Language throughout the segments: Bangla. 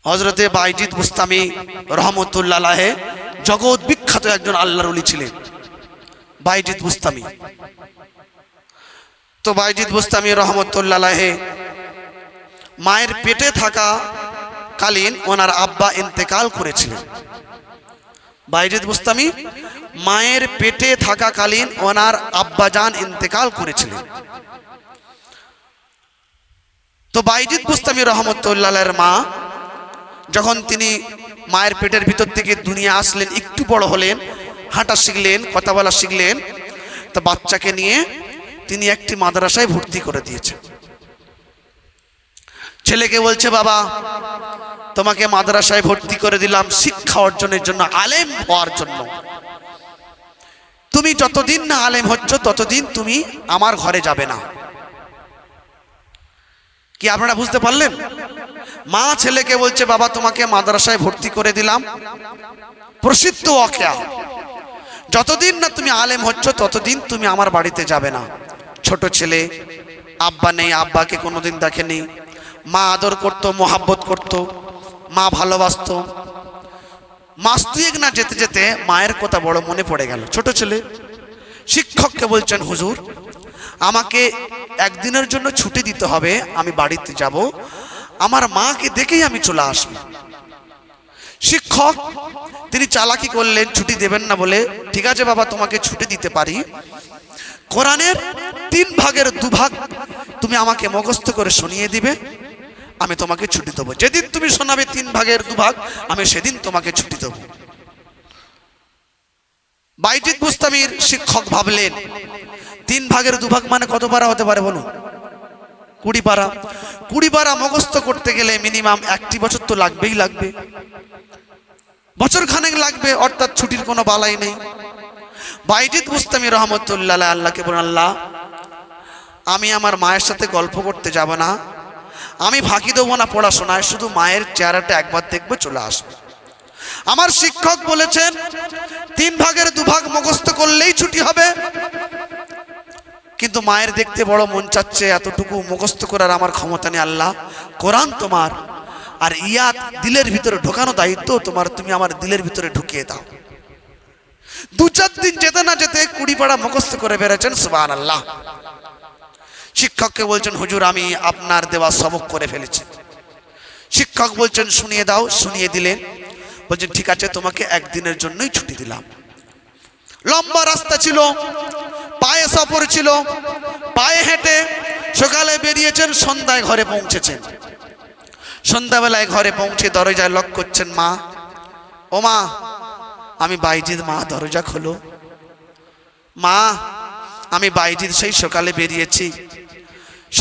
হযরতে বাইজিদ বুস্তামি রহমতুল্লাহ আলাইহি জগৎ বিখ্যাত একজন আল্লাহর ওলি ছিলেন বাইজিদ বুস্তামি। তো বাইজিদ বুস্তামি রহমতুল্লাহ আলাইহি মায়ের পেটে থাকা কালীন ওনার আব্বা ইন্তেকাল করেছিলেন। বাইজিদ বুস্তামি মায়ের পেটে থাকাকালীন ওনার আব্বাজান ইন্তেকাল করেছিলেন। তো বাইজিদ বুস্তামি রহমতুল্লাহ আলাইহির মা যখন তিনি মায়ের পেটের ভিতর থেকে দুনিয়া আসলেন, একটু বড় হলেন, হাঁটা শিখলেন, কথা বলা শিখলেন, তো বাচ্চাকে নিয়ে তিনি একটি মাদ্রাসায় ভর্তি করে দিয়েছেন। ছেলেকে বলছে, বাবা তোমাকে মাদ্রাসায় ভর্তি করে দিলাম শিক্ষা অর্জনের জন্য, আলেম হওয়ার জন্য। তুমি যতদিন না আলেম হচ্ছ ততদিন তুমি আমার ঘরে যাবে না। কি আপনারা বুঝতে পারলেন? মা ছেলেকে বলছে, বাবা তোমাকে মাদ্রাসায় ভর্তি করে দিলাম, প্রসিদ্ধ ওয়াকিয়া, যতদিন না তুমি আলেম হচ্ছ ততদিন তুমি আমার বাড়িতে যাবে না। ছোট ছেলে, আব্বা নেই, আব্বাকে কোনোদিন দেখেনি। মা আদর করতো, মোহাব্বত করতো, মা ভালোবাসতো। মাস দুয়েক না যেতে যেতে মায়ের কথা বড় মনে পড়ে গেল। ছোট ছেলে শিক্ষককে বলছেন, হুজুর আমাকে একদিনের জন্য ছুটি দিতে হবে, আমি বাড়িতে যাব, আমার মাকে দেখেই আমি চলে আসব। শিক্ষক তিনি চালাকি করলেন, ছুটি দেবেন না বলে, ঠিক আছে বাবা তোমাকে ছুটি দিতে পারি, কোরআনের 3 ভাগের 2 ভাগ তুমি আমাকে মুখস্থ করে শুনিয়ে দিবে, আমি তোমাকে ছুটি দেবো। যেদিন তুমি শোনাবে 3 ভাগের 2 ভাগ, আমি সেদিন তোমাকে ছুটি দেবো। বাইজিদ বুস্তামির শিক্ষক ভাবলেন 3 ভাগের 2 ভাগ মানে কত পারা হতে পারে বলুন? 20 পারা। 20 পারা মুখস্থ করতে গেলে মিনিমাম 1 বছর তো লাগবেই লাগবে, বছর খানেক লাগবে, অর্থাৎ ছুটির কোনো বালাই নেই। বাইজিদ বুস্তামি রহমতুল্লাহ আলাইহি আল্লাহকে বলেন, আল্লাহ আমি আমার মায়ের সাথে গল্প করতে যাব না, আমি ফাঁকি দেবো না পড়াশোনায়, শুধু মায়ের চেহারাটা একবার দেখবো, চলে আসবে। আমার শিক্ষক বলেছেন 3 ভাগের 2 ভাগ মুখস্থ করলেই ছুটি হবে, কিন্তু মায়ের দেখতে বড় মন চাচ্ছে, এতটুকু মুখস্থ করার আমার ক্ষমতা নেই। আল্লাহ কোরআন তোমার, আর ইয়াত দিলের ভিতরে ঢোকানো দায়িত্ব তোমার, তুমি আমার দিলের ভিতরে ঢুকিয়ে দাও। 2-4 দিন যেতে না যেতে 20 পারা মুখস্থ করে বেড়েছেন, সুবহানাল্লাহ। শিক্ষককে বলছেন, হুজুর আমি আপনার দেওয়া সবক করে ফেলেছি। শিক্ষক বলছেন, শুনিয়ে দাও। শুনিয়ে দিলেন। বলছেন, ঠিক আছে তোমাকে একদিনের জন্যই ছুটি দিলাম। লম্বা রাস্তা ছিল, পায়ে সফর ছিল, পায়ে হেঁটে সকালে বেরিয়েছেন, সন্ধ্যায় ঘরে পৌঁছেছেন। সন্ধ্যাবেলায় ঘরে পৌঁছে দরজায় লক করছেন, মা, ও মা আমি বাইজিদ, মা দরজা খোলো। মা আমি বাইজিদ, সেই সকালে বেরিয়েছি,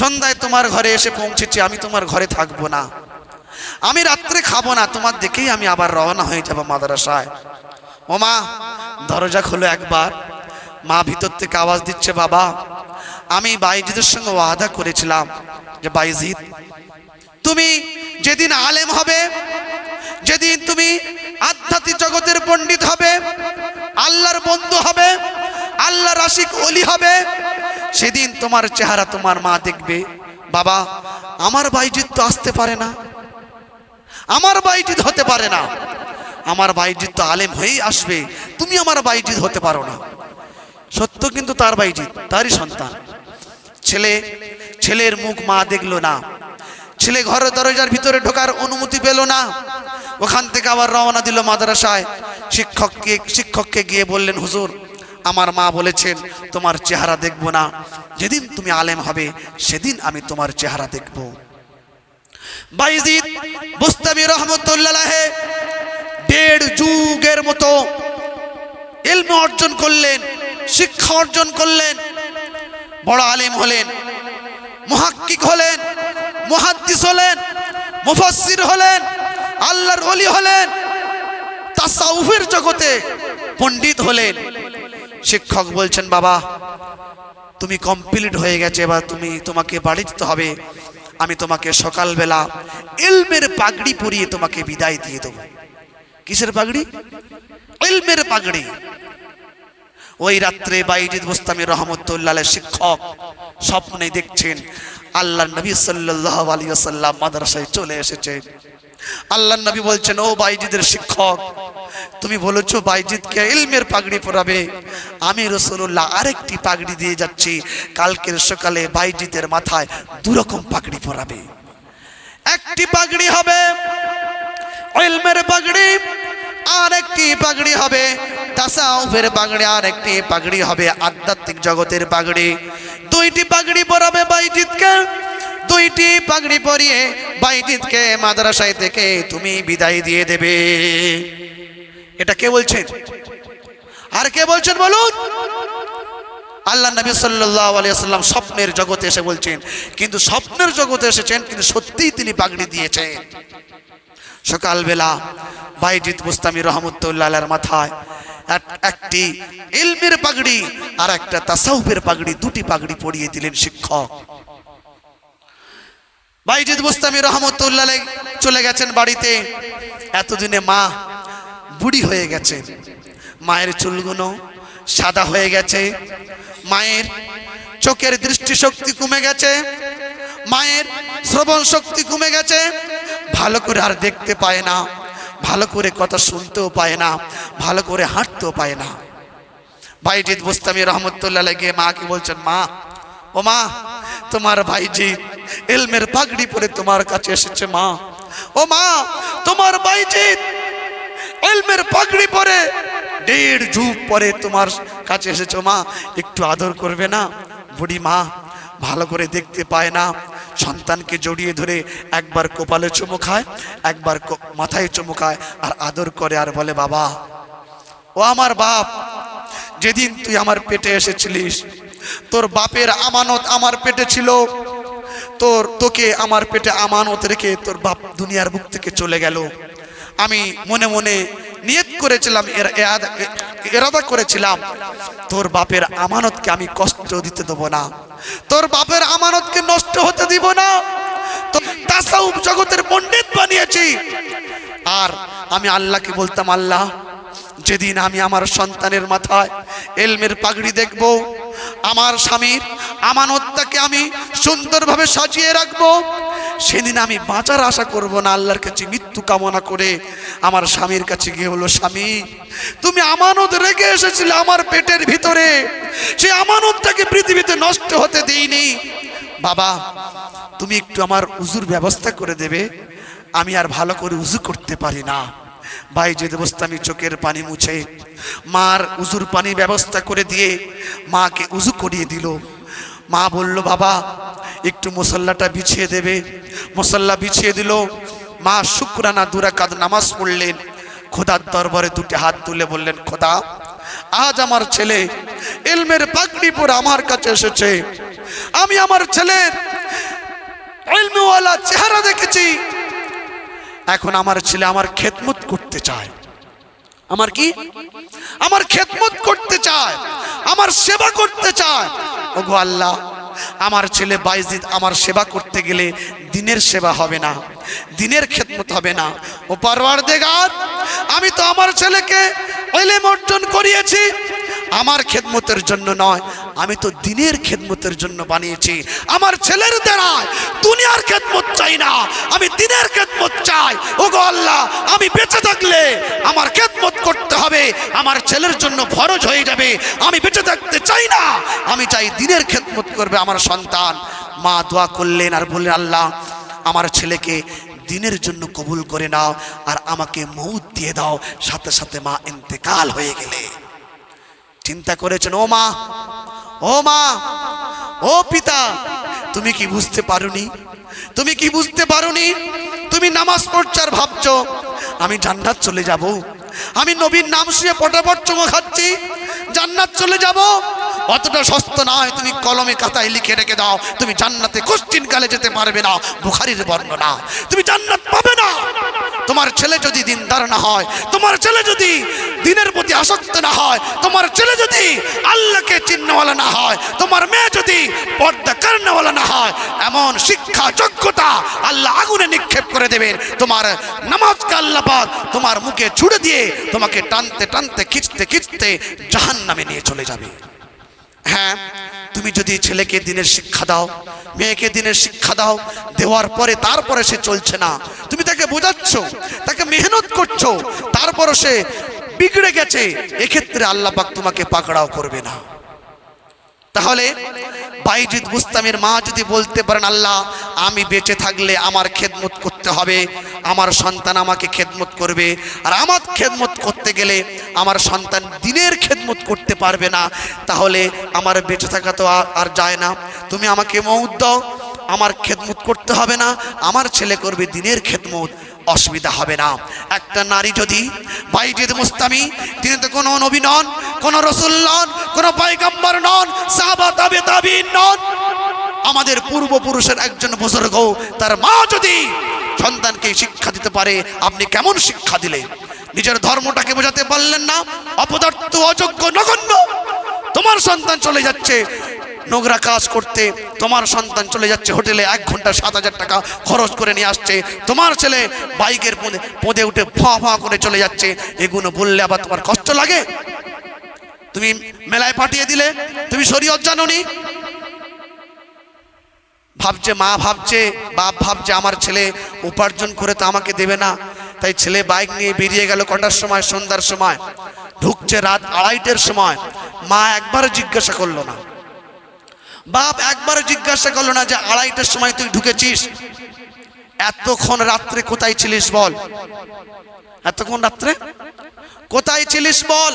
সন্ধ্যায় তোমার ঘরে এসে পৌঁছেছি, আমি তোমার ঘরে থাকবো না, আমি রাত্রে খাবো না, তোমার দেখেই আমি আবার রওনা হয়ে যাবো মাদ্রাসায়। ও মা দরজা খোলো একবার। মা ভিতর থেকে আওয়াজ দিচ্ছে, বাবা আমি বাইজিদের সঙ্গে ওয়াদা করেছিলাম যে বাইজিদ তুমি যেদিন আলেম হবে, যেদিন তুমি আধ্যাত্মিক জগতের পণ্ডিত হবে, আল্লাহর বন্ধু হবে, আল্লাহর আশিক ওলি হবে, সেদিন তোমার চেহারা তোমার মা দেখবে। বাবা আমার বাইজিদ তো আসতে পারে না, আমার বাইজিদ হতে পারে না, আমার বাইজিদ তো আলেম হয়েই আসবে, তুমি আমার বাইজিদ হতে পারো না। সত্য কিন্তু তার বাইজিদ, তারই সন্তান। ছেলের মুখ মা দেখলো না, ছেলে ঘরের দরজার ভিতরে ঢোকার অনুমতি পেল না। ওখান থেকে আবার রওনা দিল মাদ্রাসায়। শিক্ষককে গিয়ে বললেন, হুজুর আমার মা বলেছেন তোমার চেহারা দেখবো না, যেদিন তুমি আলেম হবে সেদিন আমি তোমার চেহারা দেখব। বাইজিদ বুস্তামি রহমতুল্লাহ আলাইহি 1.5 যুগের মতো ইলম অর্জন করলেন, শিক্ষা অর্জন করলেন, বড় আলেম হলেন, মুহাক্কিক হলেন, মুহাদ্দিস হলেন, মুফাসসির হলেন, আল্লাহর ওলি হলেন, তাসাউফের জগতে পণ্ডিত হলেন। শিক্ষক বলছেন, বাবা তুমি কমপ্লিট হয়ে গেছে, এবার তোমাকে বাড়ি যেতে হবে, আমি তোমাকে সকালবেলা ইলমের পাগড়ি পরিয়ে তোমাকে বিদায় দিয়ে দেবো। কিসের পাগড়ি? ইলমের পাগড়ি। ওই রাত্রে বাইজিদ বুস্তামি রহমতুল্লাহ আলাইহি শিক্ষক স্বপ্নে দেখছেন আল্লাহর নবী সাল্লাল্লাহু আলাইহি ওয়াসাল্লাম মাদ্রাসায় চলে এসেছেন। আল্লাহর নবী বলছেন, ও বাইজিদের শিক্ষক, তুমি বলেছো বাইজিদকে ইলমের পাগড়ি পরাবে, আমি রাসূলুল্লাহ আরেকটি পাগড়ি দিয়ে যাচ্ছি, কালকের সকালে বাইজিদের মাথায় দুরকম পাগড়ি পরাবে। একটি পাগড়ি হবে ইলমের পাগড়ি, আর একটি পাগড়ি হবে তাসাউফের পাগড়ি, আর একটি পাগড়ি হবে আধ্যাত্মিক জগতের পাগড়ি। দুইটি পাগড়ি পরাবে বাইজিদকে। দুইটি পাগড়ি পরিয়ে বাইজিদকে মাদ্রাসায় থেকে তুমি বিদায় দিয়ে দেবে। এটা কে বলছেন? আর কে বলছেন বলুন? আল্লাহ নবী সাল্লাল্লাহু আলাইহি ওয়াসাল্লাম স্বপ্নের জগতে এসে বলছেন, কিন্তু স্বপ্নের জগতে এসেছেন কিন্তু সত্যিই তিনি পাগড়ি দিয়েছেন। সকালবেলা বাইজিদ বুস্তামি রহমতুল্লাহ আলাইহির মাথায় একটি ইলমের পাগড়ি আর একটা তাসাউফের পাগড়ি, দুটি পাগড়ি পরিয়ে দিলেন শিক্ষক। বাইজিদ বুস্তামি রহমতুল্লাহ আলাইহি চলে গেছেন বাড়িতে। এতদিনে মা বুড়ি হয়ে গেছে, মায়ের চুলগুলো সাদা হয়ে গেছে, মায়ের চোখের দৃষ্টিশক্তি কমে গেছে, মায়ের শ্রবণ শক্তি কমে গেছে, ভালো করে আর দেখতে পায় না, ভালো করে কথা শুনতেও পায় না, ভালো করে হাঁটতেও পায় না। বাইজিদ বুস্তামি রহমতুল্লাহ আলাইহি মাকে বলছেন, মা, ও মা, তোমার বাইজিদ ইলমের পাগড়ি পরে তোমার কাছে এসেছে। মা, ও মা, তোমার বাইজিদ ইলমের পাগড়ি পরে 1.5 যুগ পরে তোমার কাছে এসেছো। মা, একটু আদর করবে না? বুড়ি মা ভালো করে দেখতে পায় না, সন্তানকে জড়িয়ে ধরে একবার কপালে চুমু খায়, একবার মাথায় চুমু খায়, আর আদর করে আর বলে, বাবা, ও আমার বাপ, যেদিন তুই আমার পেটে এসেছিলিস তোর বাপের আমানত আমার পেটে ছিল, তোকে আমার পেটে আমানত রেখে তোর বাপ দুনিয়ার বুক থেকে চলে গেল। আমি মনে মনে নিয়ত করেছিলাম, ইরাদা করেছিলাম, তোর বাপের আমানতকে আমি কষ্ট দিতে দেব না, তোর বাপের আমানতকে নষ্ট হতে দিব না। তো তাসাউফ জগতের পণ্ডিত বানিয়েছি। আর আমি আল্লাহকে বলতাম, আল্লাহ, যেদিন আমি আমার সন্তানের মাথায় ইলমের পাগড়ি দেখব, আমার স্বামীর আমানতটাকে আমি সুন্দরভাবে সাজিয়ে রাখবো, সেদিন আমি বাঁচার আশা করব না, আল্লাহর কাছে মৃত্যু কামনা করে আমার স্বামীর কাছে গিয়ে বলবো, স্বামী, তুমি আমানত রেখে এসেছিলে আমার পেটের ভিতরে, সেই আমানতটাকে পৃথিবীতে নষ্ট হতে দিইনি। বাবা, তুমি একটু আমার উজুর ব্যবস্থা করে দেবে, আমি আর ভালো করে উজু করতে পারি না। বাইজিদ বুস্তামি চোখের পানি মুছে মার উজুর পানি ব্যবস্থা করে দিয়ে মাকে উজু করিয়ে দিল। মা বলল, বাবা, একটু মুসল্লাটা বিছিয়ে দেবে। মুসল্লা বিছিয়ে দিল। মা শুকরানা 2 রাকাত নামাজ পড়লেন। খোদার দরবারে 2টি হাত তুলে বললেন, খোদা, আজ আমার ছেলে ইলমের পাগড়ি পরে আমার কাছে এসেছে, আমি আমার ছেলের ইলমওয়ালা চেহারা দেখেছি, এখন আমার ছেলে আমার খেদমত করতে চায়। আমার কি? আমার খেদমত করতে চায়, আমার সেবা করতে চায়। ওগো আল্লাহ, আমার ছেলে বাইজিদ আমার সেবা করতে গেলে দিনের সেবা হবে না, দিনের খেদমত হবে না। ও পরওয়ারদিগার, আমি তো আমার ছেলেকে ইলম অর্জন করিয়েছি আমার খেদমতের জন্য নয়, আমি তো দিনের খেদমতের জন্য বানিয়েছি। আমার ছেলের দ্বারা দুনিয়ার খেদমত চাই না, আমি দিনের খেদমত চাই। ওগো আল্লাহ, আমি বেঁচে থাকলে আমার খেদমত করতে হবে, আমার ছেলের জন্য ফরজ হয়ে যাবে। আমি বেঁচে থাকতে চাই না, আমি চাই দিনের খেদমত করবে আমার সন্তান। মা দোয়া করলেন আর বললেন, আল্লাহ, আমার ছেলেকে দিনের জন্য কবুল করে নাও আর আমাকে মউত দিয়ে দাও। সাথে সাথে মা ইন্তেকাল হয়ে গেলে চিন্তা করেছেন, ও মা, ও মা, ও পিতা, তুমি কি বুঝতে পারোনি? তুমি কি বুঝতে পারোনি? তুমি নামাজ পড়ছো আর ভাবছো আমি জান্নাত চলে যাব, আমি নবীর নাম শুনে পটাপট চুমো খাচ্ছি, জান্নাত চলে যাব। অতটা সস্তা নয়। তুমি কলমে খাতায় লিখে রেখে দাও, তুমি জান্নাতে কোশ্চিন কালে যেতে পারবে না, বুখারীর বর্ণনা। তুমি জান্নাত পাবে না। তোমার ছেলে যদি দিনদার না হয়, তোমার ছেলে যদি দিনের প্রতি আসক্ত না হয়, তোমার ছেলে যদি আল্লাহকে চিন্নওয়ালা না হয়, তোমার মেয়ে যদি পর্দা কারণওয়ালা না হয়, এমন শিক্ষা যোগ্যতা আল্লাহ আগুনে নিক্ষেপ করে দেবেন। তোমার নামাজকে আল্লাহ পাক তোমার মুখে ছুড়ে দিয়ে তোমাকে টানতে টানতে খিঁচতে খিঁচতে জাহান্নামে নিয়ে চলে যাবে। হ্যাঁ, তুমি যদি ছেলেকে দিনের শিক্ষা দাও, মেয়েকে দিনের শিক্ষা দাও, দেওয়ার পরে তারপরে সে চলছে না, তুমি তাকে বোঝাচ্ছ, তাকে মেহনত করছো, তারপরও সে বিগড়ে গেছে, এক্ষেত্রে আল্লাহ পাক তোমাকে পাকড়াও করবে না। তাহলে বাইজিদ বুস্তামির মা যদি বলতে পারেন, আল্লাহ আমি বেঁচে থাকলে আমার খেদমত করতে হবে, আমার সন্তান আমাকে খেদমত করবে, আর আমার খেদমত করতে গেলে আমার সন্তান দিনের খেদমত করতে পারবে না, তাহলে আমার বেঁচে থাকা তো আর যায় না, তুমি আমাকে মউত দাও, আমার খেদমত করতে হবে না, আমার ছেলে করবে দিনের খেদমত, অসুবিধা হবে না। একটা নারী যদি, বাইজিদ মুস্তামি তিনি তো কোনো নবী নন, কোনো রাসূল নন, কোনো পয়গম্বর নন, সাহাবা তাবেঈন নন, আমাদের পূর্বপুরুষের একজন বুজুর্গ, তার মা যদি সন্তানকে শিক্ষা দিতে পারে, আপনি কেমন শিক্ষা দিলে? নিজের ধর্মটাকে বোঝাতে পারলেন না, অপদার্থ, অযোগ্য, নগণ্য। তোমার সন্তান চলে যাচ্ছে নোংরা কাজ করতে, তোমার সন্তান চলে যাচ্ছে হোটেলে 1 ঘন্টা 7,000 টাকা খরচ করে নিয়ে আসছে, তোমার ছেলে বাইকের পদে উঠে ফাঁ ফাঁ করে চলে যাচ্ছে, এগুলো বললে আবার তোমার কষ্ট লাগে? তুমি মেলায় পাঠিয়ে দিলে, তুমি শরীয়ত জানোনি, ভাবছে, মা ভাবছে, বাপ ভাবছে আমার ছেলে উপার্জন করে তো আমাকে দেবে না, তাই ছেলে বাইক নিয়ে বেরিয়ে গেল কটার সময়, সন্ধ্যার সময়, ঢুকছে রাত 2:30-এর সময়। মা একবার জিজ্ঞাসা করলো না, বাপ একবার জিজ্ঞাসা করলো না যে 2:30-এর সময় তুই ঢুকেছিস, এতক্ষণ রাত্রে কোথায় ছিলিস বল, এতক্ষণ রাত্রে কোথায় ছিলিস বল?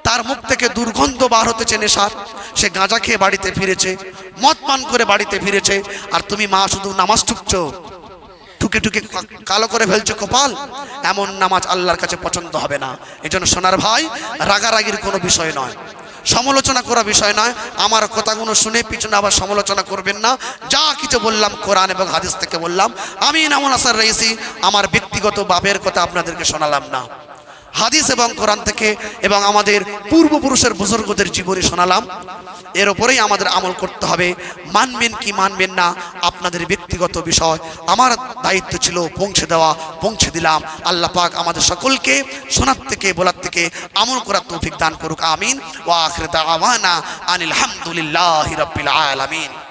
তার মুখ থেকে দুর্গন্ধ বার হতেছে নেশার, সে গাঁজা খেয়ে বাড়িতে ফিরেছে, মদ পান করে বাড়িতে ফিরেছে, আর তুমি মা শুধু নামাজ ঠুকছো, ঠুকে ঠুকে কালো করে ফেলছো কপাল। এমন নামাজ আল্লাহর কাছে পছন্দ হবে না। এজন্য সোনার ভাই, রাগারাগির কোনো বিষয় নয়, সমালোচনা করা বিষয় নয়, আমার কথাগুলো শুনে পিছনে আবার সমালোচনা করবেন না। যা কিছু বললাম কোরআন এবং হাদিস থেকে বললাম। আমি ইনামুল হাসান রাইসি আমার ব্যক্তিগত বাপের কথা আপনাদেরকে শোনালাম না, হাদিস এবং কোরআন থেকে এবং আমাদের পূর্বপুরুষের বুজুর্গদের জীবনী শোনালাম। এর উপরেই আমাদের আমল করতে হবে। মানবেন কি মানবেন না আপনাদের ব্যক্তিগত বিষয়, আমার দায়িত্ব ছিল পৌঁছে দেওয়া, পৌঁছে দিলাম। আল্লাহ পাক আমাদের সকলকে শোনার থেকে, বলার থেকে আমল করার তৌফিক দান করুক। আমিন। ওয়া আখিরু দাওয়ানা আনিল হামদুলিল্লাহি রাব্বিল আলামিন।